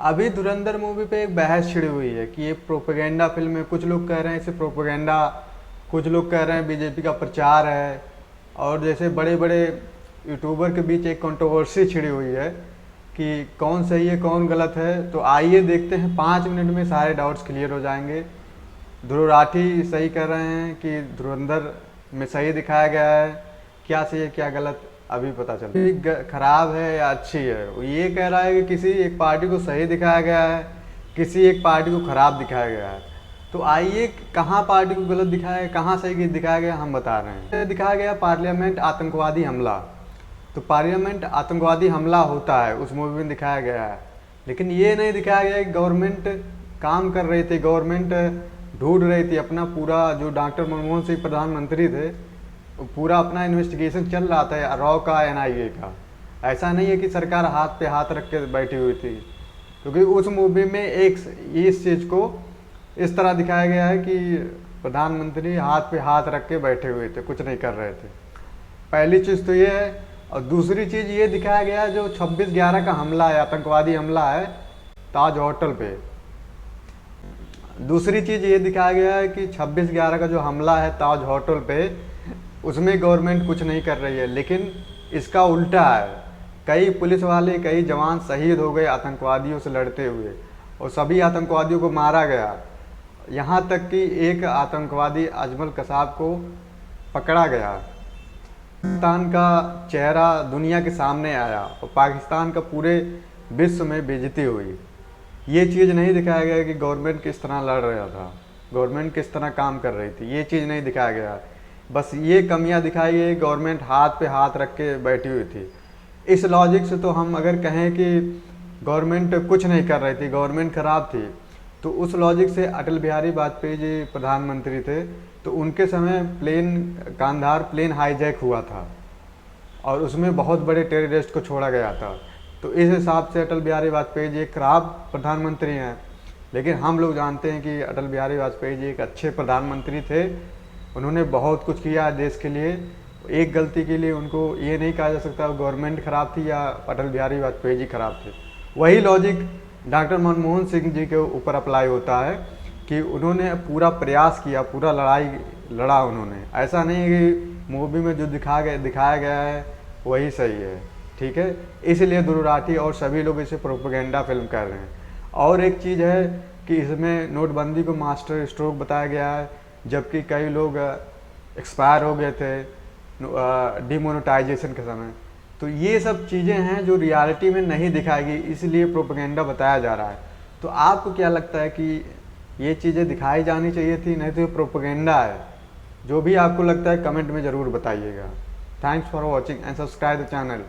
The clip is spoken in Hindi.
अभी धुरंधर मूवी पे एक बहस छिड़ी हुई है कि ये प्रोपेगेंडा फिल्म है। कुछ लोग कह रहे हैं इसे प्रोपेगेंडा, कुछ लोग कह रहे हैं बीजेपी का प्रचार है। और जैसे बड़े बड़े यूट्यूबर के बीच एक कंट्रोवर्सी छिड़ी हुई है कि कौन सही है कौन गलत है। तो आइए देखते हैं, 5 मिनट में सारे डाउट्स क्लियर हो जाएंगे। ध्रुव राठी सही कह रहे हैं कि धुरंधर में सही दिखाया गया है, क्या सही है क्या गलत अभी पता चल। खराब है या अच्छी है, वो ये कह रहा है कि किसी एक पार्टी को सही दिखाया गया है, किसी एक पार्टी को खराब दिखाया गया है। तो आइए कहाँ पार्टी को गलत दिखाया है, कहाँ सही दिखाया गया, हम बता रहे हैं। दिखाया गया पार्लियामेंट आतंकवादी हमला। तो पार्लियामेंट आतंकवादी हमला होता है, उस मूवी में दिखाया गया है। लेकिन ये नहीं दिखाया गया कि गवर्नमेंट काम कर रही थी, गवर्नमेंट ढूंढ रही थी अपना पूरा, जो डॉक्टर मनमोहन सिंह प्रधानमंत्री थे पूरा अपना इन्वेस्टिगेशन चल रहा था रॉ का, एनआईए का। ऐसा नहीं है कि सरकार हाथ पे हाथ रख के बैठी हुई थी, क्योंकि उस मूवी में एक इस चीज़ को इस तरह दिखाया गया है कि प्रधानमंत्री हाथ पे हाथ रख के बैठे हुए थे, कुछ नहीं कर रहे थे। पहली चीज़ तो ये है। और दूसरी चीज़ ये दिखाया गया जो 26/11 का हमला है, आतंकवादी हमला है ताज होटल पे। दूसरी चीज़ ये दिखाया गया है कि 26/11 का जो हमला है ताज होटल पे, उसमें गवर्नमेंट कुछ नहीं कर रही है। लेकिन इसका उल्टा है, कई पुलिस वाले, कई जवान शहीद हो गए आतंकवादियों से लड़ते हुए, और सभी आतंकवादियों को मारा गया। यहाँ तक कि एक आतंकवादी अजमल कसाब को पकड़ा गया। पाकिस्तान का चेहरा दुनिया के सामने आया और पाकिस्तान का पूरे विश्व में बेइज्जती हुई। ये चीज़ नहीं दिखाया गया कि गवर्नमेंट किस तरह लड़ रहा था, गवर्नमेंट किस तरह काम कर रही थी, ये चीज़ नहीं दिखाया गया। बस ये कमियां दिखाई गई, गवर्नमेंट हाथ पे हाथ रख के बैठी हुई थी। इस लॉजिक से तो हम अगर कहें कि गवर्नमेंट कुछ नहीं कर रही थी, गवर्नमेंट खराब थी, तो उस लॉजिक से अटल बिहारी वाजपेयी जी प्रधानमंत्री थे, तो उनके समय कांधार प्लेन हाईजैक हुआ था और उसमें बहुत बड़े टेररिस्ट को छोड़ा गया था। तो इस हिसाब से अटल बिहारी वाजपेयी जी एक खराब प्रधानमंत्री हैं। लेकिन हम लोग जानते हैं कि अटल बिहारी वाजपेयी जी एक अच्छे प्रधानमंत्री थे। उन्होंने बहुत कुछ किया देश के लिए। एक गलती के लिए उनको ये नहीं कहा जा सकता गवर्नमेंट खराब थी या अटल बिहारी वाजपेयी जी खराब थे। वही लॉजिक डॉक्टर मनमोहन सिंह जी के ऊपर अप्लाई होता है कि उन्होंने पूरा प्रयास किया, पूरा लड़ाई लड़ा उन्होंने। ऐसा नहीं है कि मूवी में जो दिखाया गया है वही सही है, ठीक है। इसलिए ध्रुव राठी और सभी लोग इसे प्रोपेगेंडा फिल्म कर रहे हैं। और एक चीज़ है कि इसमें नोटबंदी को मास्टर स्ट्रोक बताया गया है, जबकि कई लोग एक्सपायर हो गए थे डिमोनेटाइजेशन के समय। तो ये सब चीज़ें हैं जो रियलिटी में नहीं दिखाएगी, इसलिए प्रोपेगेंडा बताया जा रहा है। तो आपको क्या लगता है कि ये चीज़ें दिखाई जानी चाहिए थी, नहीं तो ये प्रोपेगेंडा है? जो भी आपको लगता है कमेंट में ज़रूर बताइएगा। Thanks for watching and subscribe the channel.